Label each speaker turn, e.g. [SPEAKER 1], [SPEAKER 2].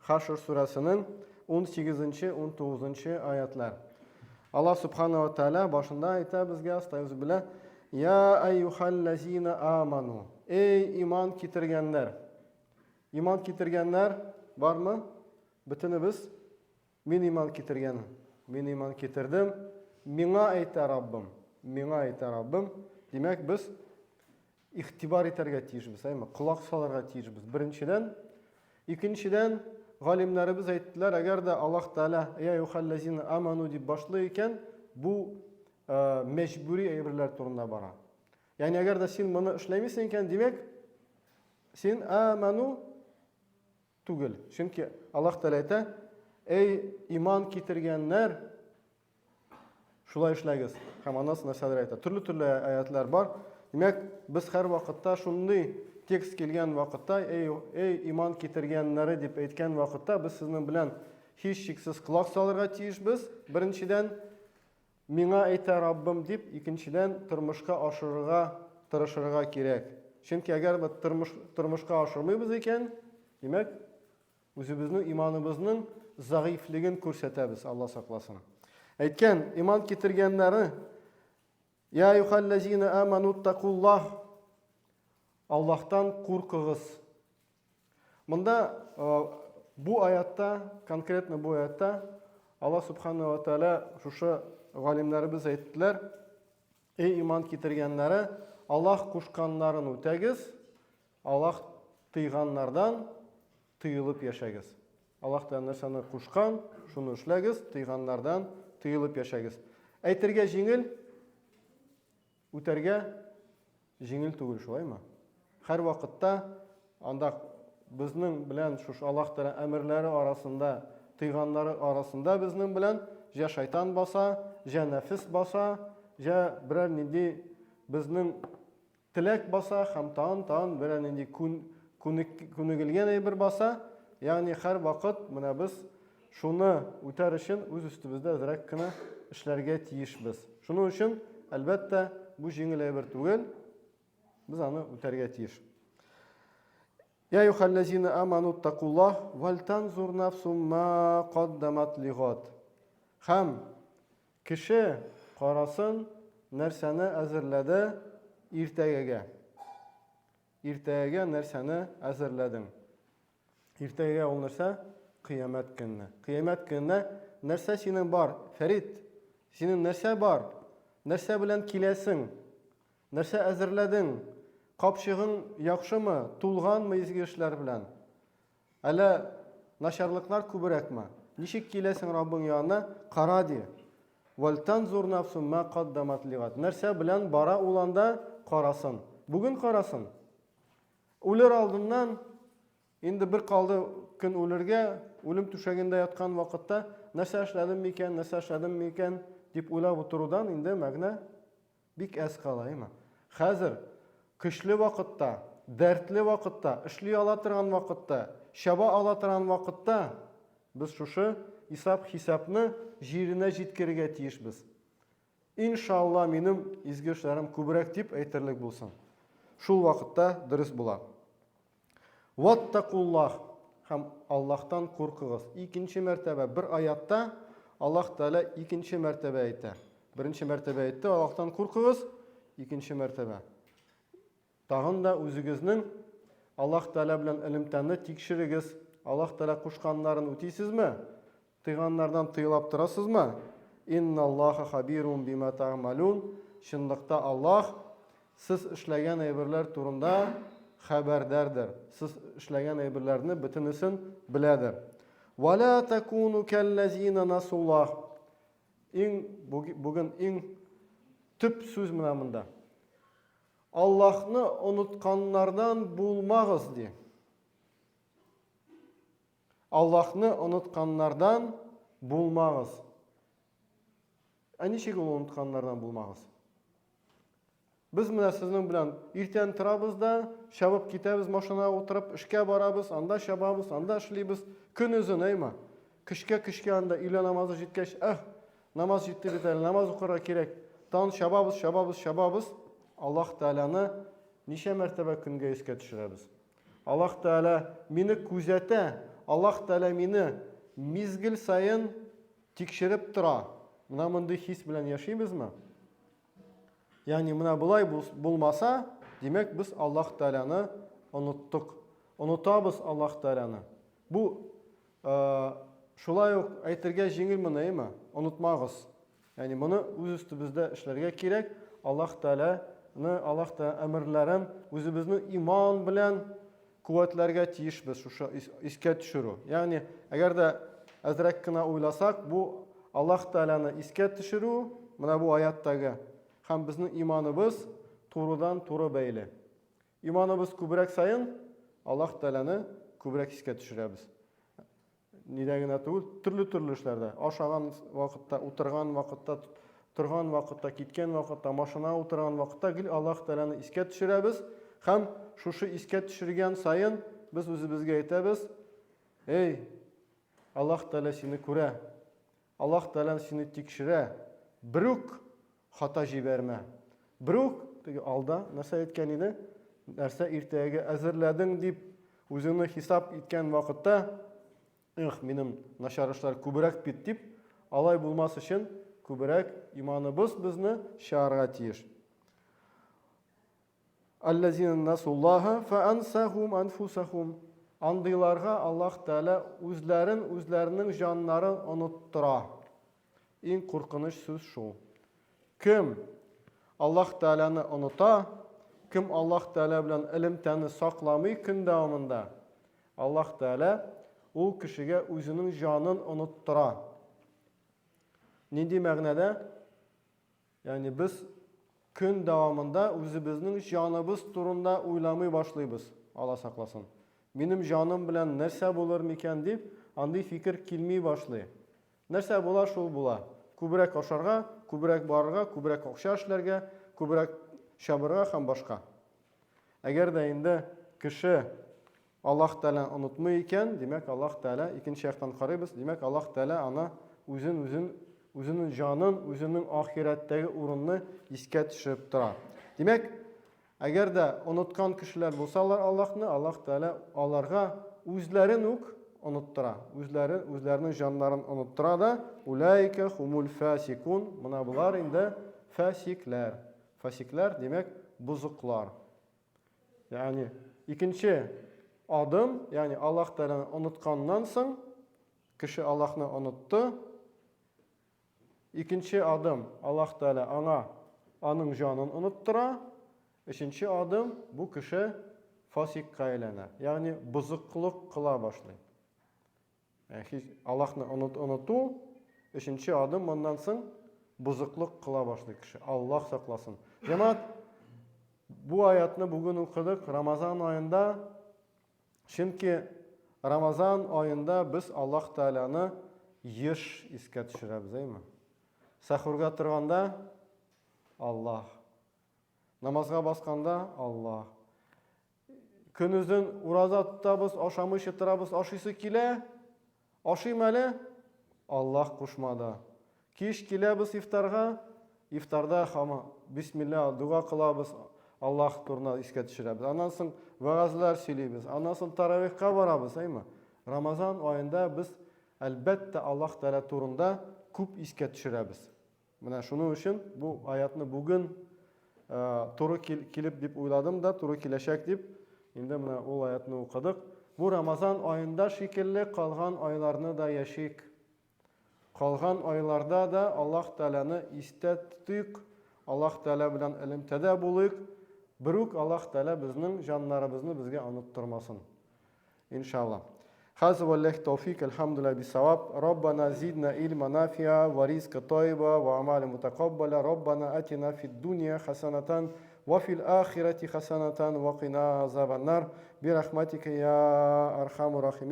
[SPEAKER 1] Haşr surasının 18-19 ayetler. Allah subhanahu wa ta'ala başında ayta bizge astayız bile. Ya eyyuhallezine amanu. Ey iman kitirgenler. İman kitirgenler var mı? Bütünü biz. Min iman kitirgenim. Min iman kitirdim. Mina ayta Rabbim. Mina ayta Rabbim. Demek biz ihtibar eterge tiyişbiz. Kulak salarga tiyişbiz. Birinciden. İkinciden galimlerimiz ayttılar. Eğer de Allah Teala ya eyyuhallezine amanu deyip başlıyken bu mecburi eybirler turunda bara. Yani eğer de sen bunu işlemisinken demek sen amanu tugul. Çünkü Allah Teala ayta ey iman kitirgenler şulay işlegiz. Hem anası narsalar ayta. Türlü ayetler var. Demek biz her vakitte şunday tekst kelgen vakitte ey iman kitirgenleri dep aytgan vakitte biz sizning bilan hech cheksiz quloq solarga tiyishmiz. Birinchidan Minga ayta Rabbim deb, ikkinchidan turmushga oshirishga tirishishga kerak. Chunki agar biz turmushga oshirmaymiz ekan, demak o'zimizning imonimizning zaifligini ko'rsatamiz. Alloh saqlasin. Aytgan iymon keltirganlari ya ayyuhallazina amanu taqulloh Allah'tan qo'rqig'iz. Bunda bu oyatda, konkretno bu oyatda Allah subhanahu wa ta'ala şuşa galimlerimiz aytdilar. Ey iman keltirganlari, Allah qo'shganlarini o'tagiz, Allah tiyganlardan tiyilib yashagiz. Allah da narsani qo'shgan, shuni ishlagiz, tiyganlardan tiyilib yashagiz. Aytirga jengil, o'targa jengil tugul, shulaymi? Her vakitte anda bizning bilan şu Allah Teala emirleri arasında, tıyganları arasında bizning bilan ja şeytan basa, ja nefis basa, ja birer nindi bizning tilak basa, ham tan birer nindi kunigilgen bir basa, yani her vakit buna biz şunu o'tar için o'z ustimizda zirakgina ishlarga tiyishmiz. Shuning uchun albatta bu jengil bir tugul. Biz onu o'targa tiyish. Ya ayyuhallazina amanu taqulloh val tanzur nafsum ma qaddamat lighat. Ham kishi qarasin narsani azirladi ertagaga. Ertagaga narsani azirlading. Ertagaga ol narsa qiyomat kuni. Qiyomat kuni narsa sening bor, Farid. Sening narsa bor. Narsa bilan kelasin. Narsa azirlading. Qopshig'ing yaxshimi? To'lganmi ezgi ishlar bilan? Ala nasharliklar ko'brakmi? Nishik kelasin Robbing yonina? Qara de. Val tanzur nafsum ma qaddamat lighat. Narsa bilan bara olanda qarasin. Bugun qarasin. O'lir oldindan endi bir qoldi kun o'lirga, o'lim tushaganda yotgan vaqtda narsa ishladim ekan deb o'ylab o'tiruvdan endi magna bik az qolaymi? Hozir qishli vaqtda, dardli vaqtda, ishli olatirgan vaqtda, shaba olatirgan vaqtda biz shu hisobni jirine jitkirga tiyishmiz. İnşallah menim izgi ishlarim ko'proq deb aytirlik bo'lsin. Shu vaqtda durust bo'lar. Vattaqulloh, ham Allohdan qo'rqig'iz. Ikkinchi martaba bir oyatda Alloh taolo ikkinchi martaba aytdi. Birinchi martaba aytdi, Allohdan qo'rqig'iz, ikkinchi martaba. Tag'in da o'zingizning Alloh taolo bilan ilmtanni tekshirigiz. Alloh taolo qo'shganlarini o'taysizmi? Tiyganlardan tiyilib turasizmi? Innalloha xabirun bima ta'malun. Shundoqda Alloh siz ishlagan aybirlar turida xabardardir. Siz ishlagan aybirlarni bitinisin biladir. Va la takunu kallazina nasulloh. Bugün eng tüp so'z mana bunda. Allah'ını unutkanlardan bulmağız diye. Allah'ını unutkanlardan bulmağız. Aynı şekilde unutkanlardan bulmağız. Biz buna sizin bilan erten turabız da, şabab ketamiz, maşinaga o'tirib, ishga boramiz, anda shabamiz, anda ishlaymiz. Kun o'zini ayma. Qishga anda ila namozi jetgach, namoz jetdi bitadi, namoz o'qirga kerak. Tan shababız. Allah Teala'nı neçə mərtəbə künge esке düşürəbiz. Allah Teala meni kuzete, Аллаһ Тәала мине мизгел сайын тикшереп тора. Мына мондый хис белән яшибезме? Ягъни менә болай булмаса, димәк без Аллаһ Тәаланы оныттык. Онытабыз Аллаһ Тәаланы. Бу шулай ук әйтергә җиңел моны, онытмагыз. Ягъни моны үз үстебездә эшләргә кирәк. Аллаһ Тәаланы, Аллаһ Тәала әмерләрен үзебезнең иман белән куәтләргә тиешбез, шушы искә төшерү. Ягъни әгәр дә әзрәк кенә уйласак, бу Аллаһ Тәаланы искә төшерү, менә бу аяттагы һәм безнең иманыбыз турыдан-туры бәйле. Иманыбыз күбрәк сайын Аллаһ Тәаланы күбрәк искә төшерәбез. Нидә генә түгел, төрле эшләрдә. Ашаган вакытта, утырган вакытта, торган вакытта, киткән вакытта, машина утырган вакытта гел Аллаһ Тәаланы искә төшерәбез. Һәм шушы искә төшергән сайын без үзебезгә әйтәбез: "Эй, Аллаһ Тәала сине күрә. Аллаһ Тәала сине тикшерә. Брук хата җибәрмә. Брук алда нәрсә әйткән иде? Нәрсә иртәгә әзерләдең дип үзеңне хисап иткән вакытта, минем начар эшләр күбрәк бит дип, алай булмас өчен күбрәк иманыбыз безне чыгарга тиеш. Аллазина насуллаха фаансахум анфусахум. Андыйларга Аллаһ Тәала үзләренең җаннарын оныттыра. Иң куркыныч сүз шул. Кем Аллаһ Тәаланы оныта, кем Аллаһ Тәала белән элемтәне сакламый көн дәвамында, Аллаһ Тәала ул кешегә үзенең җанын оныттыра. Нинди мәгънәдә? Ягъни без көн дәвамында үзебезнең җаныбыз турында уйламый башлыйбыз. Алла сакласын. Минем җаным белән нәрсә булыр микән дип, андый фикер килми башлый. Нәрсә була, шул була. Күбрәк ашарга, күбрәк барырга, күбрәк акча эшләргә, күбрәк чабырга һәм башка. Әгәр дә инде кеше Аллаһ Тәала онытмый икән, димәк Аллаһ Тәала икенче яктан карыйбыз, димәк Аллаһ Тәала аны үзенең җанын, үзенең ахирәттәге урынны искә төшереп тора. Димәк, әгәр дә оныткан кешеләр булсалар Аллаһны, Аллаһ Тәала аларга үзләрен үк оныттыра. Үзләренең җаннарын оныттыра да, улайка хумул фасикун. Менә булар инде фасикләр. Фасикләр димәк бузыклар. Ягъни икенче адым, ягъни Аллаһ Тәаланы онытканнан соң кеше Аллаһны онытты. Икенче адым, Аллаһ Тәала аның җанын оныттыра. Өченче адым, бу кеше фасикка әйләнә. Ягъни бузыклык кыла башлый. Аллаһны оныту, өченче адым, моннан соң бузыклык кыла башлый кеше. Аллаһ сакласын. Җәмәгать, бу аятны бүген укыдык Рамазан аенда. Чөнки Рамазан аенда без Аллаһ Тәаланы еш искә төшерәбез, Сахурга торганда Аллаһ. Намазга басканда Аллаһ. Көнүзен ураза тотабыз, ашамыйча торабыз, ашыйсы килә. Ашыйм әле? Аллаһ кушмада. Кич киләбез ифтарга. Ифтарда хама бисмилла дуга кылабыз, Аллаһ турында искә төшерәбез. Аннан соң ваазлар сөйлибез. Аннан соң таравихка барабыз, Рамазан аенда без әлбәттә Аллаһ Тәала турында күп искә төшерәбез. Менә шуның өчен бу аятны бүген туры килеп дип уйладым да, туры киләчәк дип, инде менә ул аятны укыдык. Бу Рамазан аенда шикелле калган айларны да яшик. Калган айларда да Аллаһ Тәаланы истә тотыйк, Аллаһ Тәала белән элемтәдә булыйк. Бирук Аллаһ Тәала безнең җаннарыбызны безгә оныттырмасын. Иншалла. هذا والله التوفيق الحمد لله بالصواب ربنا زدنا علما نافعا ورزقا طيبا وأعمالا متقبلا ربنا آتنا في الدنيا حسنة وفي الآخرة حسنة وقنا عذاب النار برحمتك يا أرحم الراحمين